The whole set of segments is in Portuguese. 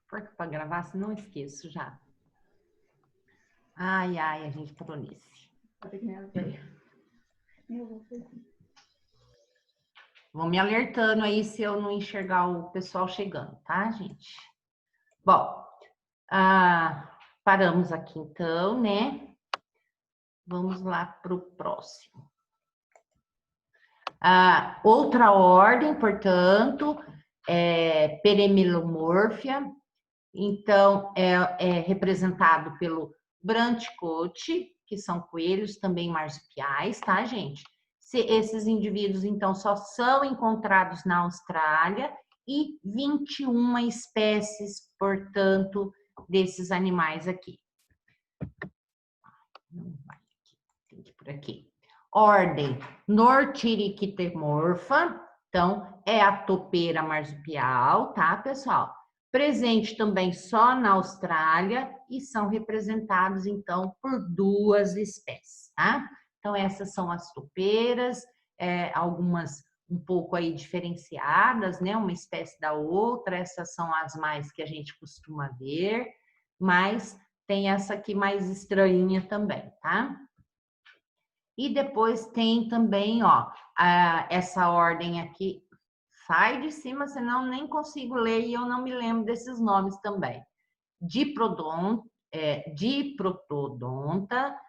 Porque para gravar, se não esqueço já. Ai, a gente parou nesse. Vão me alertando aí se eu não enxergar o pessoal chegando, tá, gente? Bom, paramos aqui então, né? Vamos lá para o próximo. Outra ordem, portanto, é Peremelomorphia. Então, é representado pelo Branticote, que são coelhos também marsupiais, tá, gente? Esses indivíduos, então, só são encontrados na Austrália e 21 espécies, portanto, desses animais aqui. Não vai aqui, tem que ir por aqui. Ordem Nortirichthemorpha, então, é a topeira marsupial, tá, pessoal? Presente também só na Austrália e são representados, então, por 2 espécies, tá? Então, essas são as topeiras, algumas um pouco aí diferenciadas, né? Uma espécie da outra, essas são as mais que a gente costuma ver, mas tem essa aqui mais estranhinha também, tá? E depois tem também, ó, essa ordem aqui. Sai de cima, senão nem consigo ler e eu não me lembro desses nomes também. Diprotodonta,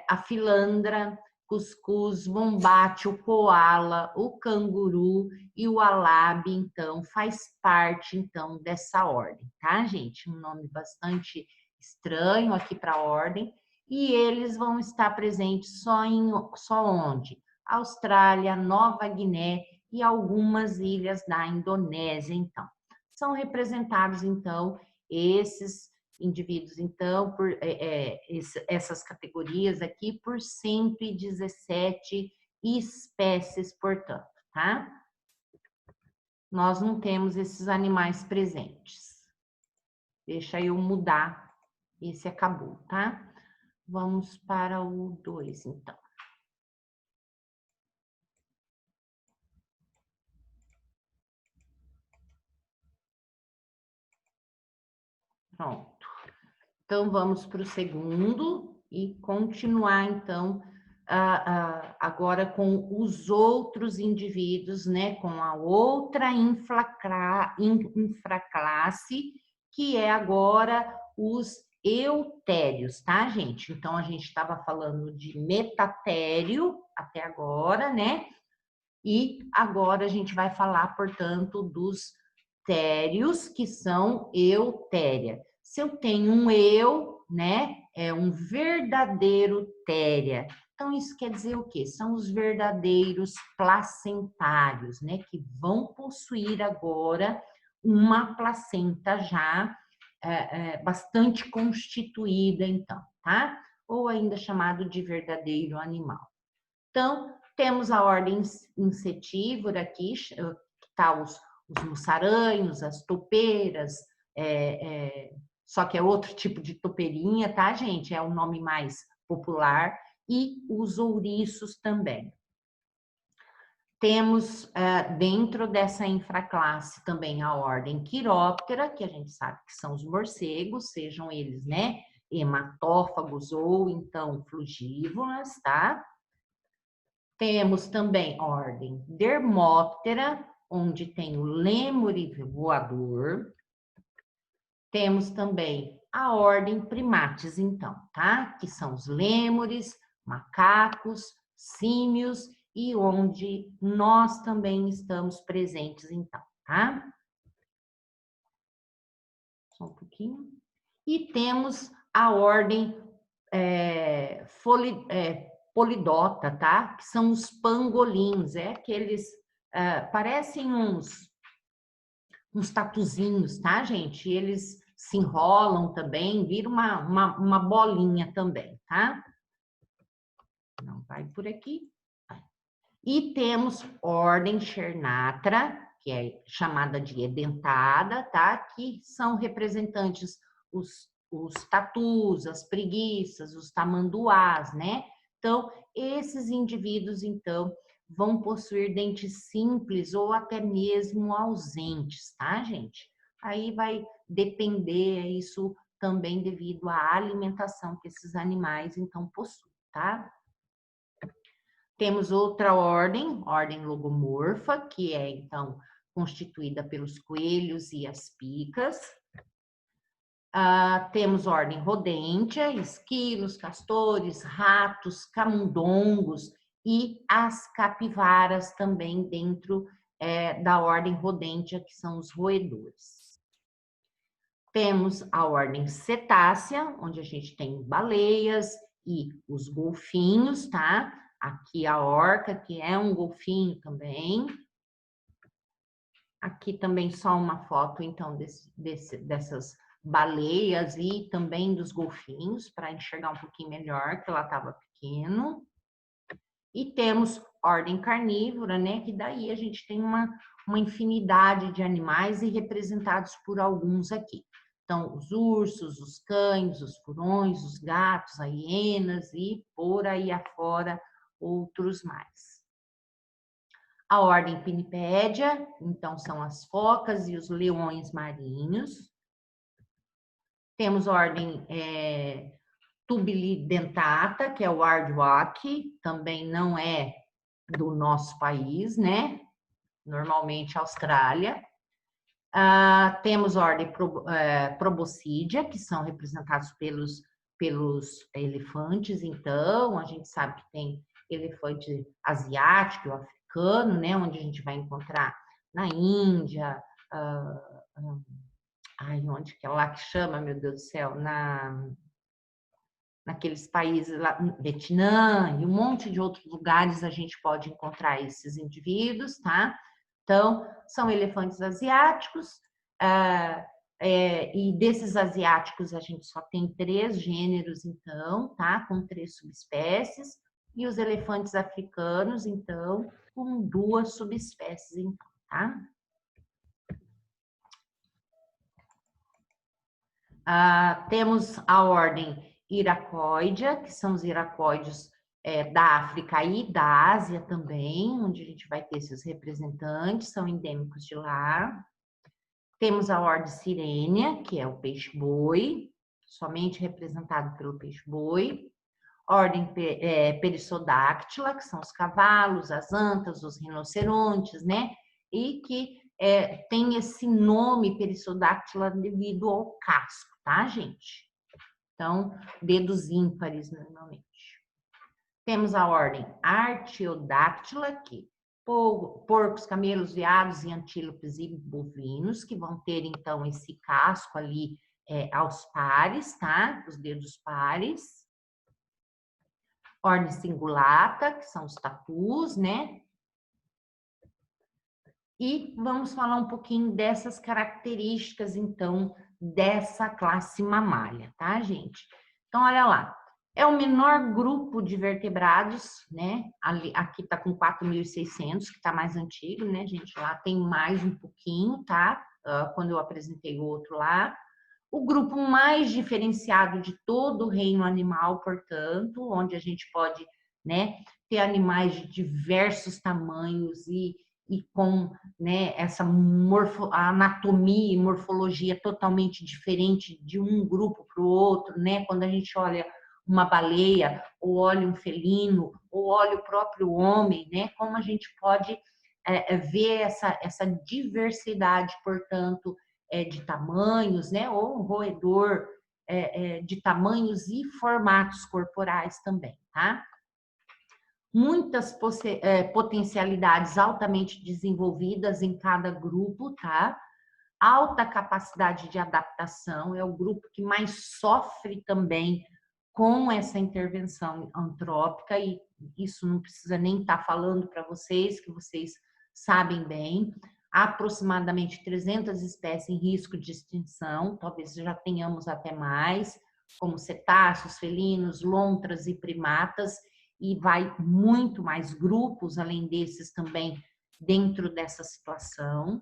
a filandra, cuscuz, bombate, o coala, o canguru e o alabe, então, faz parte, então, dessa ordem, tá, gente? Um nome bastante estranho aqui para a ordem. E eles vão estar presentes só onde? Austrália, Nova Guiné e algumas ilhas da Indonésia, então. São representados, então, esses indivíduos, então, por essas categorias aqui, por 117 espécies, portanto, tá? Nós não temos esses animais presentes. Deixa eu mudar. Esse acabou, tá? Vamos para o 2, então. Pronto. Então, vamos para o segundo e continuar, então, agora com os outros indivíduos, né? Com a outra infraclasse, que é agora os eutérios, tá, gente? Então, a gente estava falando de metatério até agora, né? E agora a gente vai falar, portanto, dos térios, que são eutéria. Se eu tenho um eu, né, é um verdadeiro téria. Então, isso quer dizer o quê? São os verdadeiros placentários, né, que vão possuir agora uma placenta já bastante constituída, então, tá? Ou ainda chamado de verdadeiro animal. Então, temos a ordem insetívora aqui, que está os mussaranhos, as topeiras, só que é outro tipo de topeirinha, tá, gente? É o nome mais popular, e os ouriços também. Temos dentro dessa infraclasse também a ordem Quiróptera, que a gente sabe que são os morcegos, sejam eles, né, hematófagos ou então frugívoras, tá? Temos também a ordem Dermóptera, onde tem o lêmure voador. Temos também a ordem Primates, então, tá? Que são os lêmures, macacos, símios e onde nós também estamos presentes, então, tá? Só um pouquinho. E temos a ordem polidota, tá? Que são os pangolins, aqueles, parecem uns tatuzinhos, tá, gente? Eles se enrolam também, viram uma bolinha também, tá? Não vai por aqui. E temos ordem Chernatra, que é chamada de edentada, tá? Que são representantes os tatus, as preguiças, os tamanduás, né? Então, esses indivíduos, então, vão possuir dentes simples ou até mesmo ausentes, tá, gente? Aí vai depender isso também devido à alimentação que esses animais então possuem, tá? Temos outra ordem logomorfa, que é então constituída pelos coelhos e as picas. Temos ordem rodêntea, esquilos, castores, ratos, camundongos e as capivaras também dentro da ordem rodêntea, que são os roedores. Temos a ordem cetácea, onde a gente tem baleias e os golfinhos, tá? Aqui a orca, que é um golfinho também. Aqui também só uma foto, então, dessas baleias e também dos golfinhos, para enxergar um pouquinho melhor, que ela estava pequeno. E temos ordem carnívora, né? Que daí a gente tem uma infinidade de animais e representados por alguns aqui. Então, os ursos, os cães, os furões, os gatos, as hienas e por aí afora outros mais. A ordem Pinnipédia, então, são as focas e os leões marinhos. Temos a ordem Tubulidentata, que é o aardvark, também não é do nosso país, né? Normalmente Austrália. Temos a ordem Proboscidea, que são representados pelos elefantes, então, a gente sabe que tem elefante asiático, africano, né? Onde a gente vai encontrar na Índia, onde que é lá que chama, meu Deus do céu, naqueles países lá, Vietnã e um monte de outros lugares a gente pode encontrar esses indivíduos, tá? Então, são elefantes asiáticos, e desses asiáticos a gente só tem 3 gêneros, então, tá? Com 3 subespécies, e os elefantes africanos, então, com 2 subespécies, então, tá? Temos a ordem Iracoidea, que são os iracóideos da África e da Ásia também, onde a gente vai ter esses representantes, são endêmicos de lá. Temos a ordem Sirenia, que é o peixe-boi, somente representado pelo peixe-boi. Ordem Perissodactyla, que são os cavalos, as antas, os rinocerontes, né? E que tem esse nome Perissodactyla devido ao casco, tá, gente? Então, dedos ímpares, normalmente. Temos a ordem Artiodactyla, que porcos, camelos, veados e antílopes e bovinos, que vão ter, então, esse casco ali aos pares, tá? Os dedos pares. Ordem Cingulata, que são os tatus, né? E vamos falar um pouquinho dessas características, então, dessa classe mamália, tá, gente? Então, olha lá. É o menor grupo de vertebrados, né? Aqui tá com 4.600, que tá mais antigo, né, gente? Lá tem mais um pouquinho, tá? Quando eu apresentei o outro lá. O grupo mais diferenciado de todo o reino animal, portanto, onde a gente pode, né, ter animais de diversos tamanhos e com, né, essa anatomia e morfologia totalmente diferente de um grupo para o outro, né? Quando a gente olha uma baleia, ou olha um felino, ou olha o próprio homem, né? Como a gente pode ver essa diversidade, portanto, de tamanhos, né? Ou um roedor de tamanhos e formatos corporais também, tá? Muitas potencialidades altamente desenvolvidas em cada grupo, tá? Alta capacidade de adaptação, é o grupo que mais sofre também com essa intervenção antrópica, e isso não precisa nem estar falando para vocês, que vocês sabem bem. Há aproximadamente 300 espécies em risco de extinção, talvez já tenhamos até mais, como cetáceos, felinos, lontras e primatas, e vai muito mais grupos, além desses também, dentro dessa situação.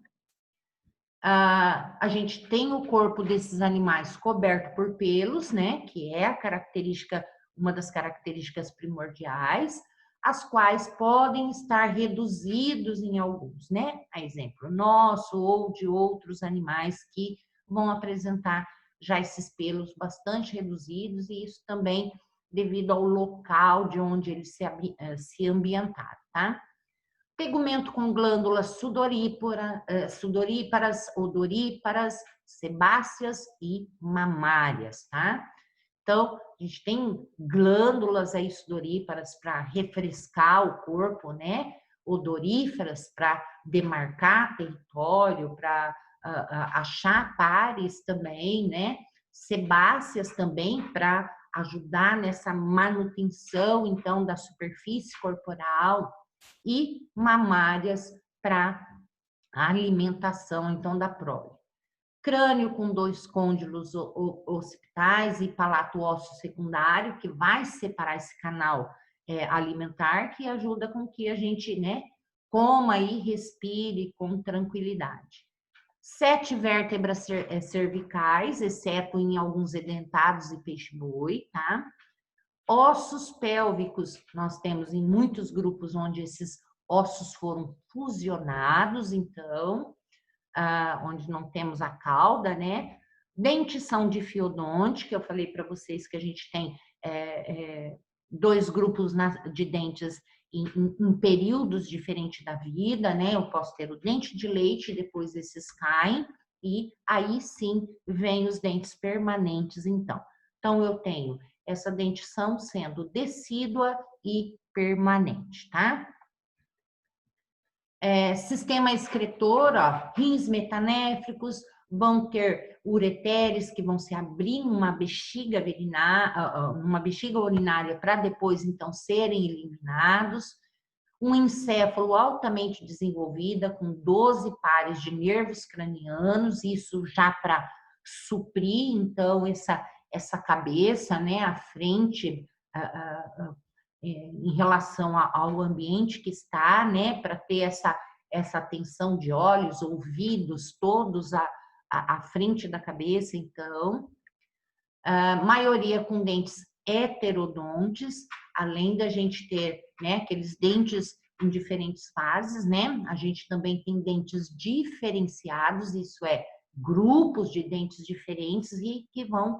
A gente tem o corpo desses animais coberto por pelos, né? Que é a característica, uma das características primordiais. as quais podem estar reduzidos em alguns, né? A exemplo nosso ou de outros animais que vão apresentar já esses pelos bastante reduzidos, e isso também devido ao local de onde eles se ambientaram, tá? Tegumento com glândulas sudoríparas, odoríparas, sebáceas e mamárias, tá? Então, a gente tem glândulas aí sudoríparas para refrescar o corpo, né? Odoríferas para demarcar território, para achar pares também, né? Sebáceas também para ajudar nessa manutenção, então, da superfície corporal, e mamárias para a alimentação, então, da prole. Crânio com 2 côndilos occipitais e palato ósseo secundário, que vai separar esse canal alimentar, que ajuda com que a gente, né, coma e respire com tranquilidade. 7 vértebras cervicais, exceto em alguns edentados e peixe-boi, tá? Ossos pélvicos, nós temos em muitos grupos onde esses ossos foram fusionados, então, onde não temos a cauda, né? Dentição difiodonte, que eu falei para vocês que a gente tem 2 grupos de dentes em períodos diferentes da vida, né? Eu posso ter o dente de leite, depois esses caem, e aí sim vem os dentes permanentes, então. Então, eu tenho essa dentição sendo decídua e permanente, tá? Sistema excretor, ó, rins metanéfricos, vão ter ureteres que vão se abrir numa bexiga urinária para depois, então, serem eliminados. Um encéfalo altamente desenvolvida, com 12 pares de nervos cranianos, isso já para suprir, então, essa cabeça, né, à frente, em relação ao ambiente que está, né, para ter essa atenção de olhos, ouvidos, todos à frente da cabeça, então. Maioria com dentes heterodontes, além da gente ter, né, aqueles dentes em diferentes fases, né? A gente também tem dentes diferenciados, isso é, grupos de dentes diferentes e que vão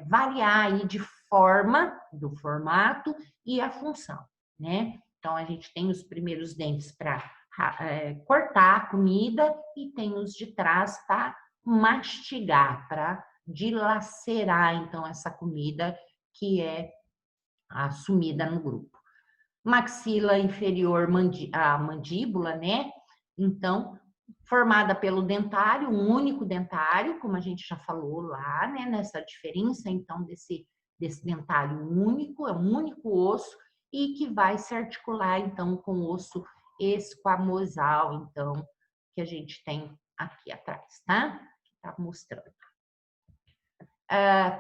variar aí de forma, do formato e a função, né? Então, a gente tem os primeiros dentes para cortar a comida e tem os de trás para mastigar, para dilacerar, então, essa comida que é assumida no grupo. Maxila inferior, a mandíbula, né? Então, formada pelo dentário, um único dentário, como a gente já falou lá, né? Nessa diferença, então, desse dentário único, é um único osso, e que vai se articular, então, com o osso esquamosal, então, que a gente tem aqui atrás, tá? Que tá mostrando.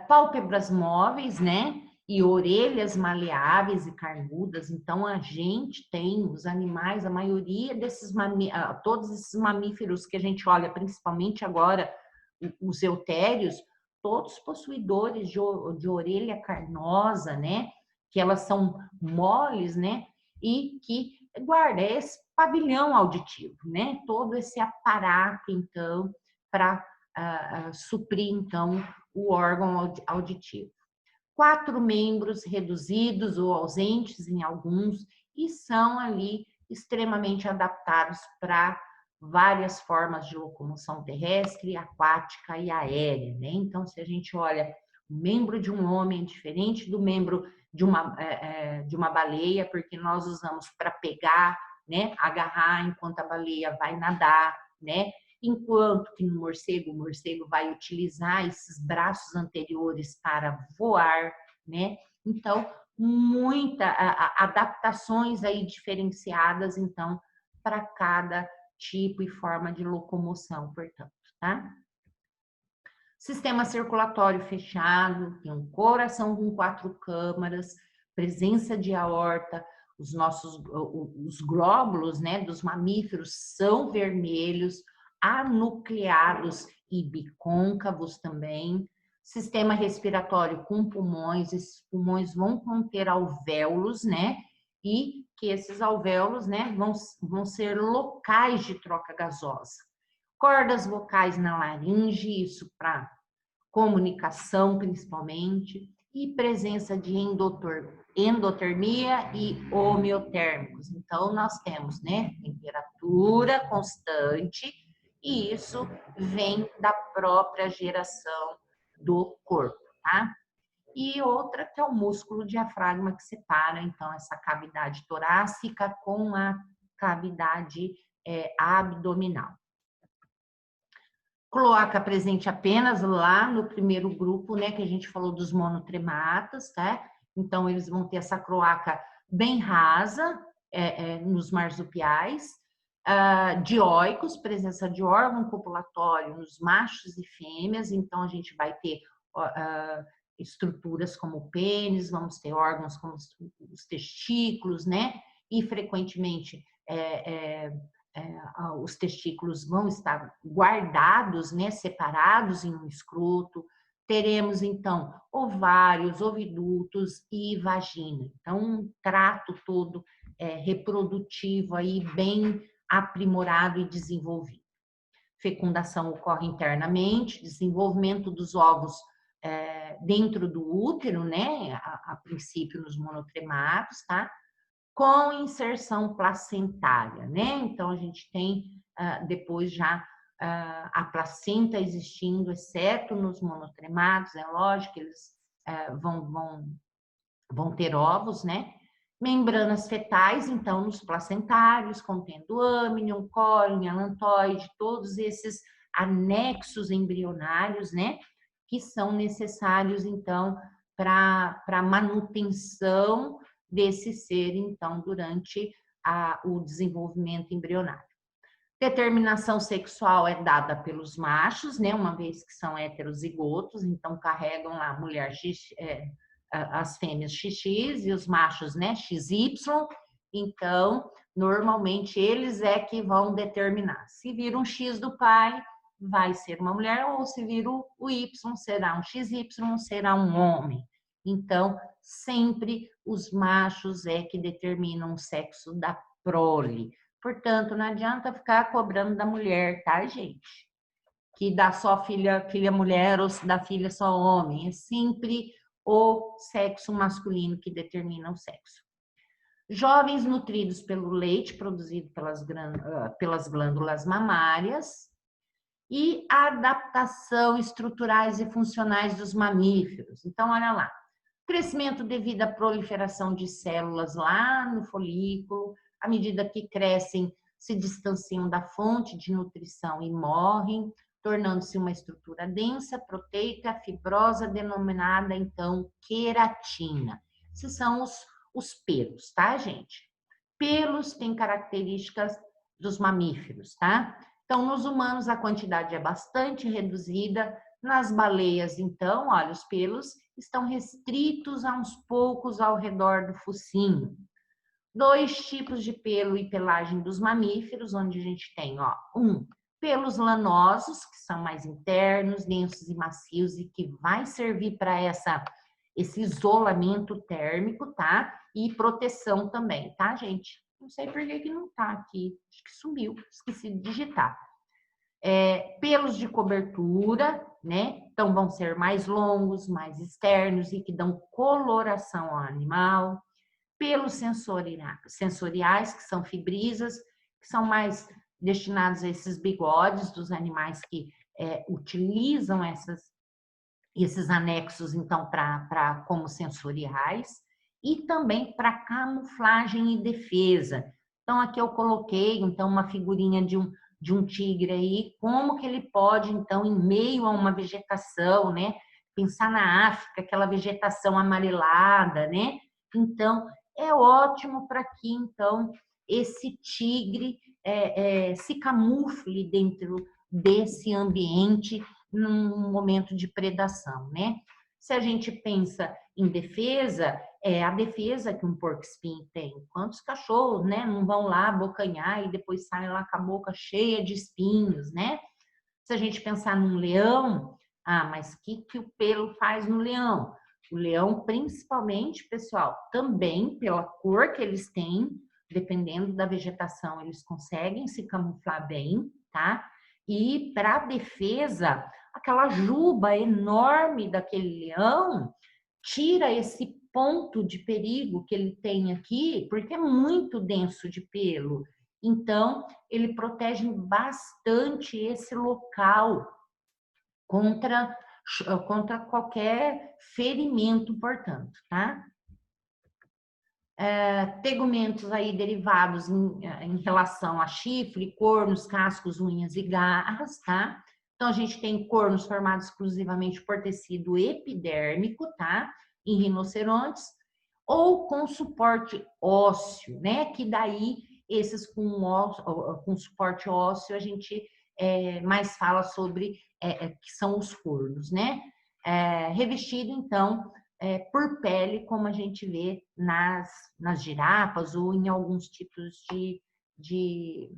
Pálpebras móveis, né? E orelhas maleáveis e carnudas. Então, a gente tem os animais, a maioria desses todos esses mamíferos que a gente olha, principalmente agora, os eutérios, todos possuidores de orelha carnosa, né? Que elas são moles, né? E que guarda esse pavilhão auditivo, né? Todo esse aparato, então, para suprir, então, o órgão auditivo. 4 membros reduzidos ou ausentes em alguns, e são ali extremamente adaptados para várias formas de locomoção terrestre, aquática e aérea, né? Então, se a gente olha o membro de um homem diferente do membro de uma baleia, porque nós usamos para pegar, né? Agarrar enquanto a baleia vai nadar, né? Enquanto que no morcego, o morcego vai utilizar esses braços anteriores para voar, né? Então, muitas adaptações aí diferenciadas, então, para cada tipo e forma de locomoção, portanto, tá? Sistema circulatório fechado, tem um coração com 4 câmaras, presença de aorta, os glóbulos, né, dos mamíferos são vermelhos, anucleados e bicôncavos também. Sistema respiratório com pulmões, esses pulmões vão conter alvéolos, né? e que esses alvéolos, né, vão ser locais de troca gasosa. Cordas vocais na laringe, isso para comunicação principalmente, e presença de endotermia e homeotérmicos. Então, nós temos, né, temperatura constante, e isso vem da própria geração do corpo, tá? E outra que é o músculo diafragma que separa, então, essa cavidade torácica com a cavidade abdominal. Cloaca presente apenas lá no primeiro grupo, né, que a gente falou dos monotrematas, tá? Então, eles vão ter essa cloaca bem rasa nos marsupiais, dioicos, presença de órgão copulatório nos machos e fêmeas, então a gente vai ter estruturas como o pênis, vamos ter órgãos como os testículos, né? E frequentemente os testículos vão estar guardados, né, separados em um escroto. Teremos, então, ovários, ovidutos e vagina. Então, um trato todo reprodutivo aí bem aprimorado e desenvolvido. Fecundação ocorre internamente, desenvolvimento dos ovos dentro do útero, né, a princípio nos monotrematos, tá? Com inserção placentária, né? Então, a gente tem depois já a placenta existindo, exceto nos monotremados, é lógico que eles vão ter ovos, né? Membranas fetais, então, nos placentários, contendo âmnion, córnea, alantoide, todos esses anexos embrionários, né? Que são necessários, então, para a manutenção desse ser, então, durante o desenvolvimento embrionário. Determinação sexual é dada pelos machos, né? Uma vez que são heterozigotos, então carregam lá a mulher as fêmeas XX e os machos, né, XY. Então, normalmente eles é que vão determinar. Se vir um X do pai, vai ser uma mulher, ou se vir o Y, será um XY, será um homem. Então, sempre os machos é que determinam o sexo da prole. Portanto, não adianta ficar cobrando da mulher, tá, gente? Que dá só filha mulher ou se dá filha só homem. É sempre o sexo masculino que determina o sexo. Jovens nutridos pelo leite produzido pelas glândulas mamárias e a adaptação estruturais e funcionais dos mamíferos. Então, olha lá, crescimento devido à proliferação de células lá no folículo, à medida que crescem, se distanciam da fonte de nutrição e morrem, tornando-se uma estrutura densa, proteica, fibrosa, denominada, então, queratina. Esses são os pelos, tá, gente? Pelos têm características dos mamíferos, tá? Então, nos humanos, a quantidade é bastante reduzida. Nas baleias, então, olha, os pelos estão restritos a uns poucos ao redor do focinho. 2 tipos de pelo e pelagem dos mamíferos, onde a gente tem, ó, pelos lanosos, que são mais internos, densos e macios e que vai servir para esse isolamento térmico, tá? E proteção também, tá, gente? Não sei por que não tá aqui, acho que sumiu, esqueci de digitar. Pelos de cobertura, né? Então vão ser mais longos, mais externos e que dão coloração ao animal. Pelos sensoriais, que são fibrisas, que são mais destinados a esses bigodes dos animais que utilizam esses anexos, então, como sensoriais, e também para camuflagem e defesa. Então, aqui eu coloquei, então, uma figurinha de um tigre aí, como que ele pode, então, em meio a uma vegetação, né? Pensar na África, aquela vegetação amarelada, né? Então, é ótimo para que, então, esse tigre se camufle dentro desse ambiente num momento de predação, né? Se a gente pensa em defesa, é a defesa que um porco-espinho tem. Quantos cachorros, né, não vão lá abocanhar e depois saem lá com a boca cheia de espinhos, né? Se a gente pensar num leão, mas o que o pelo faz no leão? O leão, principalmente, pessoal, também pela cor que eles têm, dependendo da vegetação, eles conseguem se camuflar bem, tá? E para defesa, aquela juba enorme daquele leão tira esse ponto de perigo que ele tem aqui, porque é muito denso de pelo. Então, ele protege bastante esse local contra qualquer ferimento, portanto, tá? Tegumentos aí derivados em relação a chifre, cornos, cascos, unhas e garras, tá? Então, a gente tem cornos formados exclusivamente por tecido epidérmico, tá? Em rinocerontes, ou com suporte ósseo, né? Que daí, esses com suporte ósseo, a gente mais fala sobre, que são os cornos, né? Revestido, então, por pele, como a gente vê nas girafas ou em alguns tipos de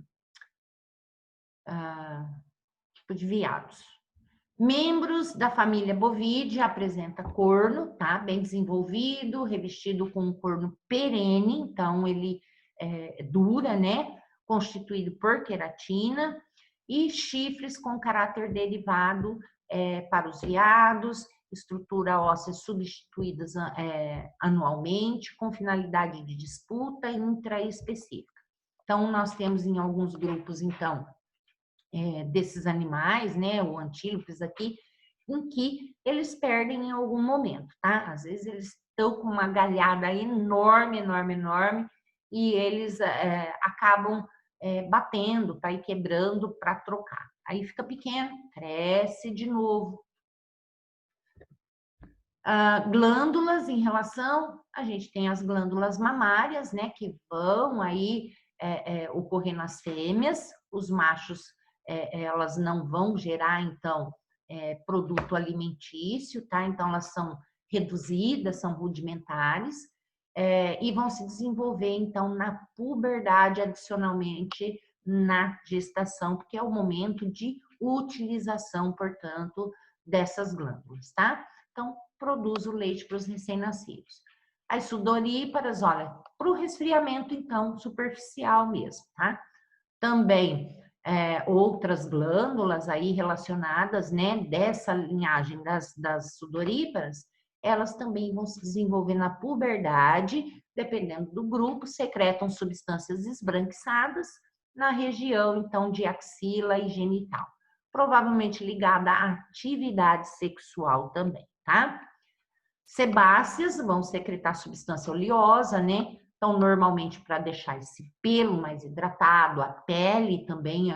veados. Membros da família bovídea apresenta corno, tá? Bem desenvolvido, revestido com um corno perene, então ele dura, né? Constituído por queratina, e chifres com caráter derivado para os veados, estrutura óssea substituídas anualmente, com finalidade de disputa intraespecífica. Então, nós temos em alguns grupos, então, desses animais, né, o antílopes aqui, em que eles perdem em algum momento, tá? Às vezes eles estão com uma galhada enorme, enorme, enorme, e eles acabam batendo para ir quebrando para trocar. Aí fica pequeno, cresce de novo. Glândulas em relação, a gente tem as glândulas mamárias, né, que vão aí ocorrer nas fêmeas, os machos elas não vão gerar, então, produto alimentício, tá? Então, elas são reduzidas, são rudimentares, e vão se desenvolver, então, na puberdade, adicionalmente, na gestação, porque é o momento de utilização, portanto, dessas glândulas, tá? Então, produz o leite para os recém-nascidos. As sudoríparas, olha, para o resfriamento, então, superficial mesmo, tá? Também outras glândulas aí relacionadas, né, dessa linhagem das sudoríparas, elas também vão se desenvolver na puberdade, dependendo do grupo, secretam substâncias esbranquiçadas na região, então, de axila e genital, provavelmente ligada à atividade sexual também, tá? Sebáceas vão secretar substância oleosa, né? Então, normalmente, para deixar esse pelo mais hidratado, a pele também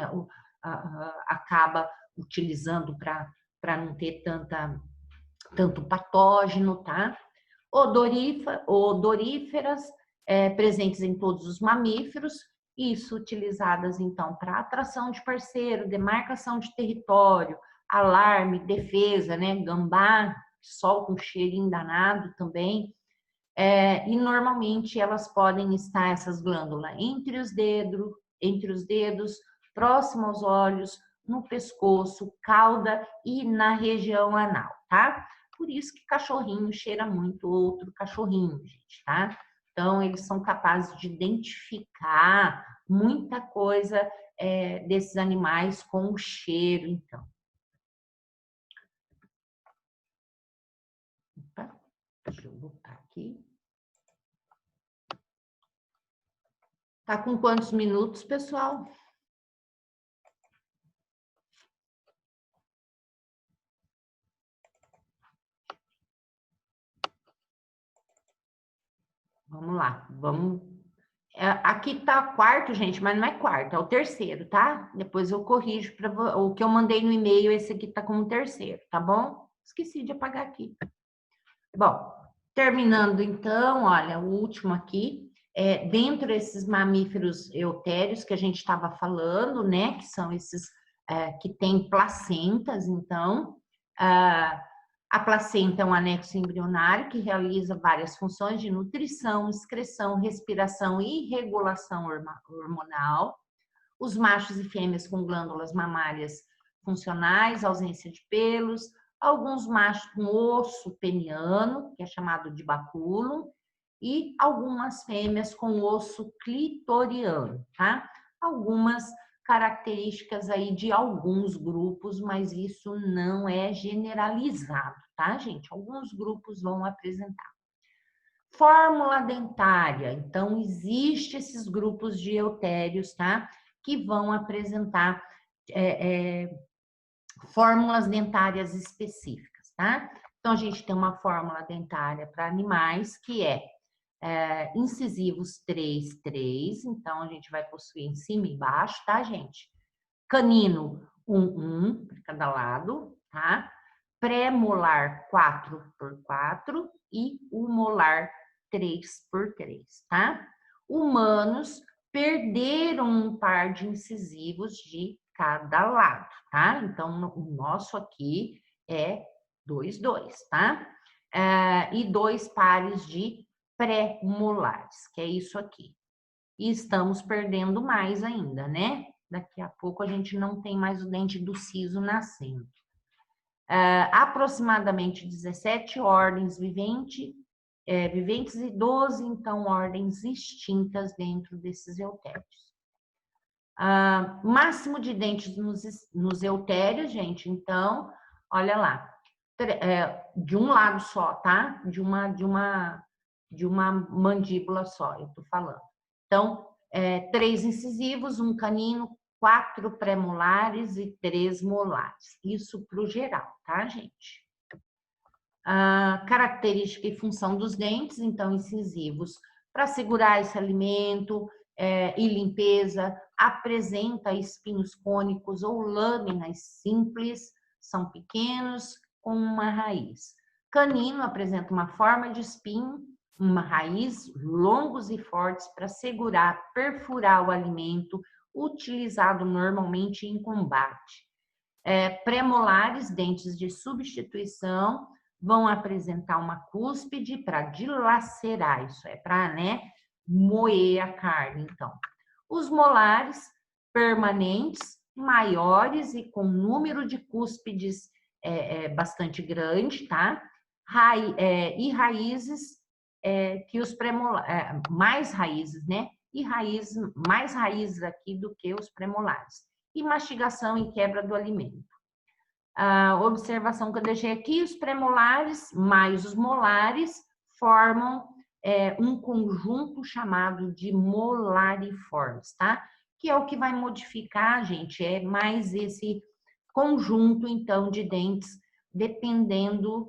acaba utilizando para não ter tanto patógeno, tá? Odoríferas, presentes em todos os mamíferos, isso utilizadas, então, para atração de parceiro, demarcação de território, alarme, defesa, né? Gambá, solta um cheirinho danado também. E normalmente elas podem estar, essas glândulas, entre os dedos, próximo aos olhos, no pescoço, cauda e na região anal, tá? Por isso que cachorrinho cheira muito outro cachorrinho, gente, tá? Então, eles são capazes de identificar muita coisa desses animais com o cheiro, então. Opa, deixa eu botar aqui. Tá com quantos minutos, pessoal? Vamos lá, vamos. Aqui tá quarto, gente, mas não é quarto, é o terceiro, tá? Depois eu corrijo para o que eu mandei no e-mail, esse aqui tá como terceiro, tá bom? Esqueci de apagar aqui. Bom, terminando então, olha, o último aqui. Dentro desses mamíferos eutérios que a gente estava falando, né, que são esses que têm placentas, então, a placenta é um anexo embrionário que realiza várias funções de nutrição, excreção, respiração e regulação hormonal. Os machos e fêmeas com glândulas mamárias funcionais, ausência de pelos, alguns machos com osso peniano, que é chamado de bacúlum, e algumas fêmeas com osso clitoriano, tá? Algumas características aí de alguns grupos, mas isso não é generalizado, tá, gente? Alguns grupos vão apresentar. Fórmula dentária, então existe esses grupos de eutérios, tá? Que vão apresentar fórmulas dentárias específicas, tá? Então a gente tem uma fórmula dentária para animais que é incisivos 3, 3, então a gente vai possuir em cima e embaixo, tá, gente? Canino 1, 1 para cada lado, tá? Pré-molar 4 por 4 e o molar 3 por 3, tá? Humanos perderam um par de incisivos de cada lado, tá? Então, o nosso aqui é 2, 2, tá? E 2 pares de pré-molares, que é isso aqui. E estamos perdendo mais ainda, né? Daqui a pouco a gente não tem mais o dente do siso nascendo. Aproximadamente 17 ordens viventes e 12, então, ordens extintas dentro desses eutérios. Máximo de dentes nos eutérios, gente, então, olha lá, de um lado só, tá? De uma mandíbula só, eu tô falando. Então, 3 incisivos, um canino, 4 pré-molares e 3 molares. Isso para o geral, tá, gente? Característica e função dos dentes, então, incisivos, para segurar esse alimento e limpeza, apresenta espinhos cônicos ou lâminas simples, são pequenos, com uma raiz. Canino apresenta uma forma de espinho, uma raiz, longos e fortes para segurar, perfurar o alimento, utilizado normalmente em combate. Premolares, dentes de substituição, vão apresentar uma cúspide para dilacerar, isso é para, né, moer a carne, então. Os molares permanentes, maiores e com número de cúspides bastante grande, tá? E raízes que os premolares, mais raízes, né? E mais raízes aqui do que os premolares. E mastigação e quebra do alimento. A observação que eu deixei aqui, os premolares mais os molares formam um conjunto chamado de molariformes, tá? Que é o que vai modificar, gente, é mais esse conjunto, então, de dentes, dependendo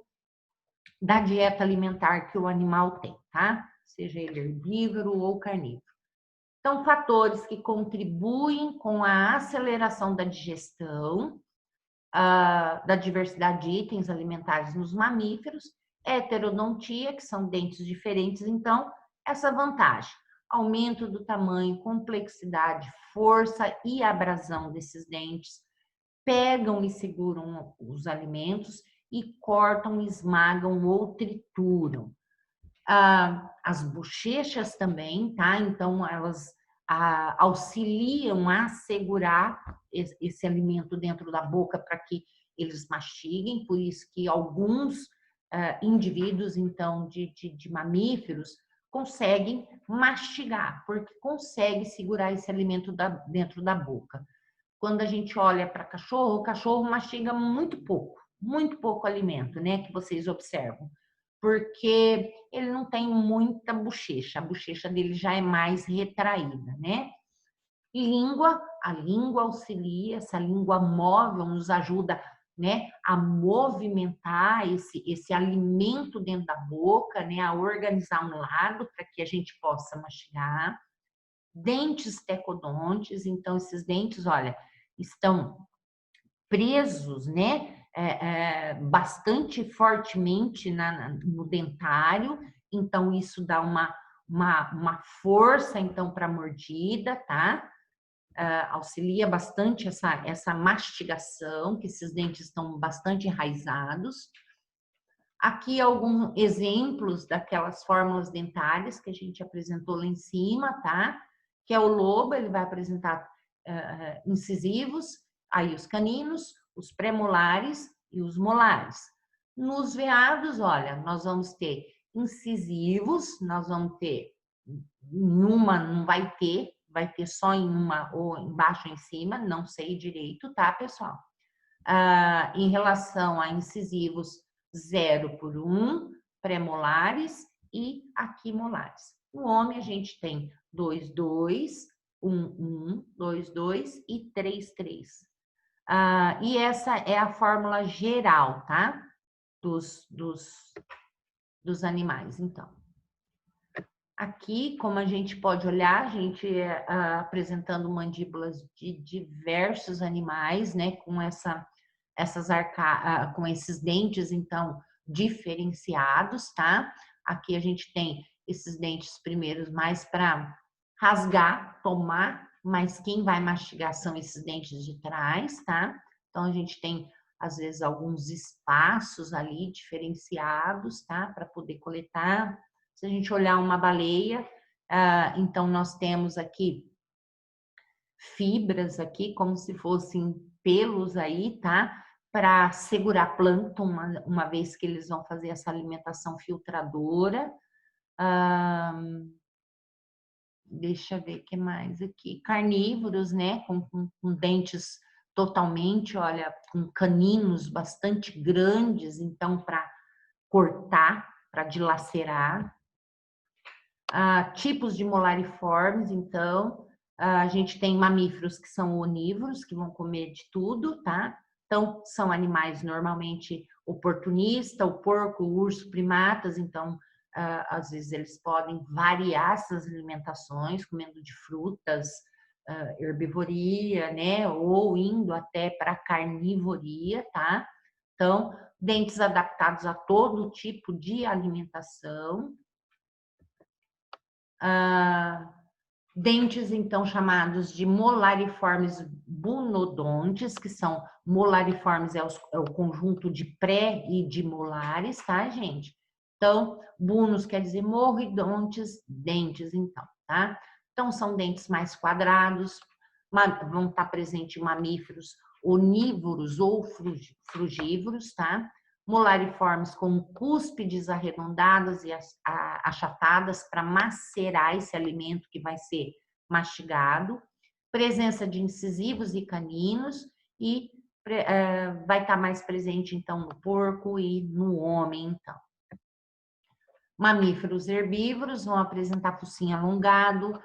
da dieta alimentar que o animal tem, tá? Seja ele herbívoro ou carnívoro. Então, fatores que contribuem com a aceleração da digestão, da diversidade de itens alimentares nos mamíferos, heterodontia, que são dentes diferentes, então, essa vantagem, aumento do tamanho, complexidade, força e abrasão desses dentes, pegam e seguram os alimentos e cortam, esmagam ou trituram. As bochechas também, tá? Então, elas auxiliam a segurar esse alimento dentro da boca para que eles mastiguem, por isso que alguns indivíduos, então, de mamíferos, conseguem mastigar, porque consegue segurar esse alimento dentro da boca. Quando a gente olha para cachorro, o cachorro mastiga muito pouco alimento, né, que vocês observam, porque ele não tem muita bochecha, a bochecha dele já é mais retraída, né? Língua, a língua auxilia, essa língua móvel nos ajuda, né, a movimentar esse alimento dentro da boca, né, a organizar um lado para que a gente possa mastigar. Dentes tecodontes, então esses dentes, olha, estão presos, né, bastante fortemente no dentário, então isso dá uma força, então, para a mordida, tá? Auxilia bastante essa mastigação, que esses dentes estão bastante enraizados. Aqui alguns exemplos daquelas fórmulas dentárias que a gente apresentou lá em cima, tá? Que é o lobo, ele vai apresentar incisivos, aí os caninos, os premolares e os molares. Nos veados, olha, nós vamos ter incisivos, nós vamos ter, em uma não vai ter só em uma ou embaixo ou em cima, não sei direito, tá, pessoal? Em relação a incisivos, 0 por 1, pré-molares e aqui molares. No homem, a gente tem 2, 2, 1, 1, 2, 2 e 3, 3. E essa é a fórmula geral, tá? Dos animais, então. Aqui, como a gente pode olhar, a gente apresentando mandíbulas de diversos animais, né? Com com esses dentes, então, diferenciados, tá? Aqui a gente tem esses dentes primeiros mais para rasgar, tomar, mas quem vai mastigar são esses dentes de trás, tá? Então, a gente tem, às vezes, alguns espaços ali diferenciados, tá? Para poder coletar. Se a gente olhar uma baleia, então nós temos aqui fibras aqui, como se fossem pelos aí, tá? Para segurar plâncton, uma vez que eles vão fazer essa alimentação filtradora. Deixa eu ver o que mais aqui. Carnívoros, né? Com dentes totalmente, olha, com caninos bastante grandes, então, para cortar, para dilacerar. Tipos de molariformes, então, a gente tem mamíferos que são onívoros, que vão comer de tudo, tá? Então, são animais normalmente oportunistas, o porco, o urso, primatas, então, às vezes eles podem variar essas alimentações, comendo de frutas, herbivoria, né? Ou indo até para carnivoria, tá? Então, dentes adaptados a todo tipo de alimentação. Dentes, então, chamados de molariformes bunodontes, que são molariformes, é o conjunto de pré e de molares, tá, gente? Então, bunos quer dizer morridontes, dentes, então, tá? Então, são dentes mais quadrados, vão estar presentes mamíferos onívoros ou frugívoros, tá? Molariformes com cúspides arredondadas e achatadas para macerar esse alimento que vai ser mastigado, presença de incisivos e caninos e vai estar mais presente então no porco e no homem, então. Mamíferos herbívoros vão apresentar focinho alongado,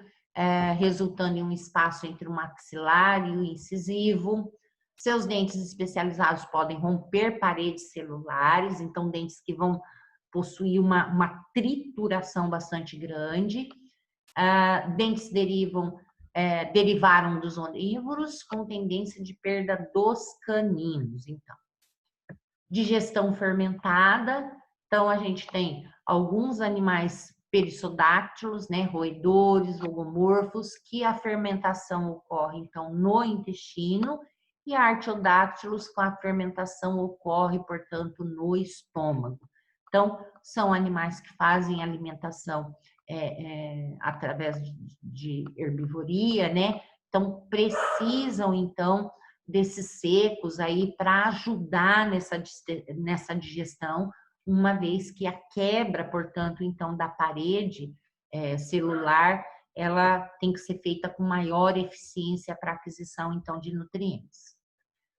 resultando em um espaço entre o maxilar e o incisivo. Seus dentes especializados podem romper paredes celulares, então dentes que vão possuir uma trituração bastante grande. Dentes derivaram dos onívoros com tendência de perda dos caninos, então. Digestão fermentada, então a gente tem alguns animais perissodáctilos, né, roedores, logomorfos, que a fermentação ocorre, então, no intestino, e artiodáctilos, com a fermentação ocorre, portanto, no estômago. Então, são animais que fazem alimentação através de herbivoria, né? Então, precisam, então, desses secos aí para ajudar nessa digestão, uma vez que a quebra, portanto, então, da parede celular, ela tem que ser feita com maior eficiência para aquisição, então, de nutrientes.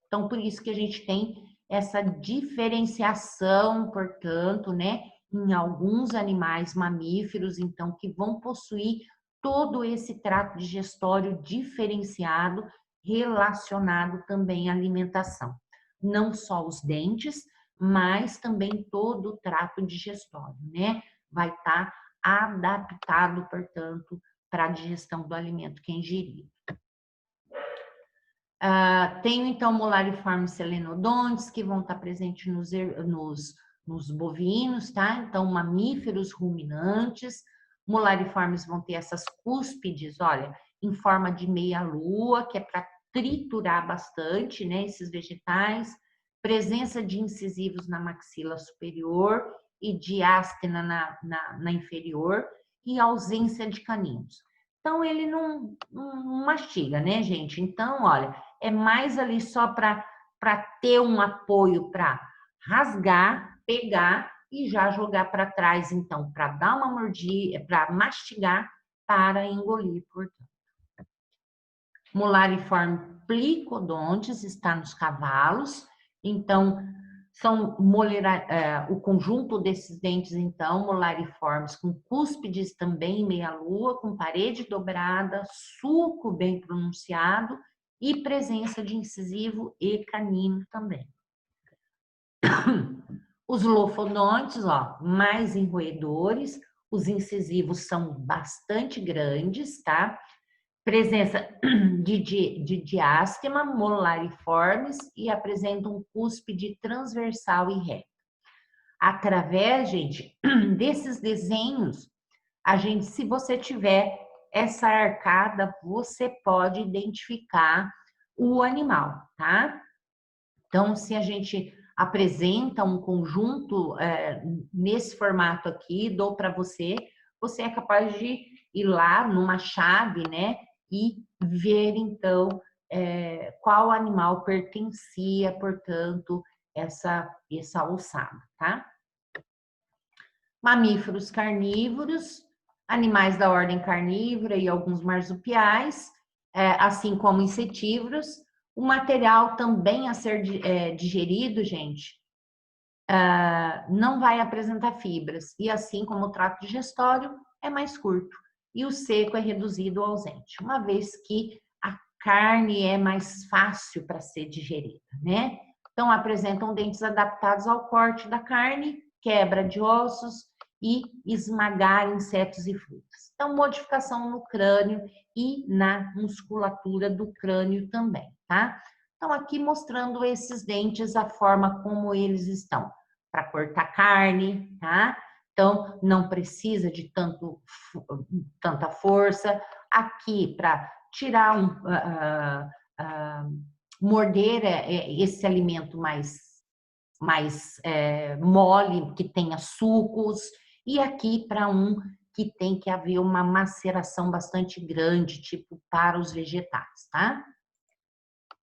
Então, por isso que a gente tem essa diferenciação, portanto, né, em alguns animais mamíferos, então, que vão possuir todo esse trato digestório diferenciado, relacionado também à alimentação. Não só os dentes, mas também todo o trato digestório, né? Vai estar adaptado, portanto, para a digestão do alimento que é ingerido. Tenho, então, molariformes selenodontes, que vão estar presentes nos bovinos, tá? Então, mamíferos ruminantes. Molariformes vão ter essas cúspides, olha, em forma de meia-lua, que é para triturar bastante, né, esses vegetais. Presença de incisivos na maxila superior e diástena na inferior, e ausência de caninos. Então, ele não mastiga, né, gente? Então, olha, é mais ali só para ter um apoio para rasgar, pegar e já jogar para trás, então, para dar uma mordida, para mastigar, para engolir, portanto. Molariforme plicodontes está nos cavalos, então, são o conjunto desses dentes, então, molariformes, com cúspides também em meia-lua, com parede dobrada, sulco bem pronunciado e presença de incisivo e canino também. Os lofodontes, ó, mais enroedores, os incisivos são bastante grandes, tá? Presença de diástema, molariformes e apresentam um cúspide transversal e reto. Através, gente, desses desenhos, se você tiver essa arcada, você pode identificar o animal, tá? Então, se a gente apresenta um conjunto nesse formato aqui, dou para você, você é capaz de ir lá numa chave, né? E ver, então, qual animal pertencia, portanto, essa ossada, tá? Mamíferos carnívoros, animais da ordem carnívora e alguns marsupiais, assim como insetívoros. O material também a ser digerido, gente, não vai apresentar fibras. E assim como o trato digestório é mais curto. E o seco é reduzido ou ausente, uma vez que a carne é mais fácil para ser digerida, né? Então, apresentam dentes adaptados ao corte da carne, quebra de ossos e esmagar insetos e frutas. Então, modificação no crânio e na musculatura do crânio também, tá? Então, aqui mostrando esses dentes, a forma como eles estão. Para cortar carne, tá? Então, não precisa de tanta força. Aqui, para tirar morder esse alimento mais mole, que tenha sucos. E aqui, para que tem que haver uma maceração bastante grande, tipo para os vegetais, tá?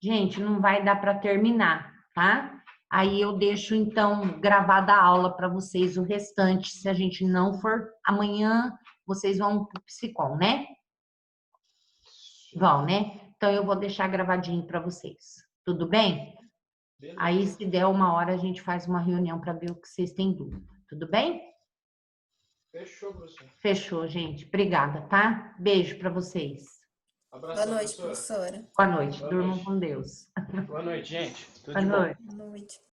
Gente, não vai dar para terminar, tá? Aí eu deixo, então, gravada a aula para vocês o restante. Se a gente não for, amanhã vocês vão para o Psicom, né? Vão, né? Então, eu vou deixar gravadinho para vocês. Tudo bem? Beleza. Aí, se der uma hora, a gente faz uma reunião para ver o que vocês têm dúvida. Tudo bem? Fechou, professor. Fechou, gente. Obrigada, tá? Beijo para vocês. Abração, boa noite, professora. Boa noite. Durmam com Deus. Boa noite, gente. Tudo Boa de bom. noite. Boa noite.